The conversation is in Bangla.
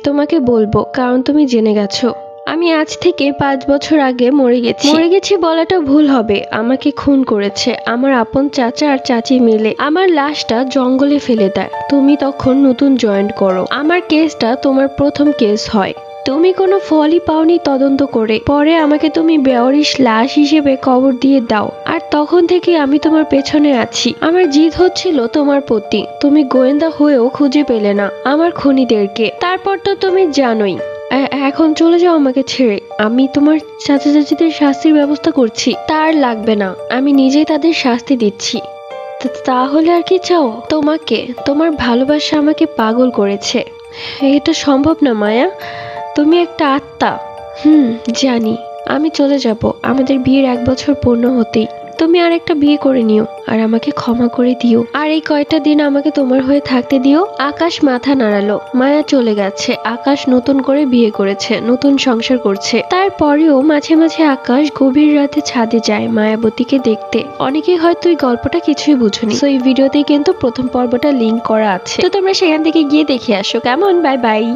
তোমাকে বলবো, কারণ তুমি জেনে গেছো। আমি আজ থেকে 5 বছর আগে মরে গেছি বলাটা ভুল হবে। আমাকে খুন করেছে আমার আপন চাচা আর চাচি মিলে। আমার লাশটা জঙ্গলে ফেলে দেয়। তুমি তখন নতুন জয়েন করো। আমার কেসটা তোমার প্রথম কেস হয়। তুমি কোনো ফলই পাওনি তদন্ত করে। পরে আমাকে তুমি বেওয়ারিশ লাশ হিসেবে কবর দিয়ে দাও। আর তখন থেকে আমি তোমার পেছনে আছি। আমার জিদ হচ্ছিল তোমার প্রতি। তুমি গোয়েন্দা হয়েও খুঁজে পেলে না আমার খুনিদেরকে। তারপর তো তুমি জানোই। এখন চলে যাও আমাকে ছেড়ে। আমি তোমার চাচা চাচিদের শাস্তির ব্যবস্থা করছি। তার লাগবে না, আমি নিজেই তাদের শাস্তি দিচ্ছি। তাহলে আর কি চাও? তোমাকে, তোমার ভালোবাসা আমাকে পাগল করেছে। এটা সম্ভব না মায়া। তুমি একটা আত্মা। জানি। আমি চলে যাব আমাদের বিয়ের 1 বছর পূর্ণ হতেই। তুমি আর একটা বিয়ে করে নিও আর আমাকে ক্ষমা করে দিও। আর এই কয়টা দিন আমাকে তোমার হয়ে থাকতে দিও। আকাশ মাথা নাড়ালো। মায়া চলে গেছে। আকাশ নতুন করে বিয়ে করেছে, নতুন সংসার করছে। তারপরেও মাঝে মাঝে আকাশ গভীর রাতে ছাদে যায় মায়াবতীকে দেখতে। অনেকেই হয়তো এই গল্পটা কিছুই বুঝুনি। তো এই ভিডিওতেই কিন্তু প্রথম পর্বটা লিংক করা আছে, তো তোমরা সেখান থেকে গিয়ে দেখে আসো কেমন। Bye bye.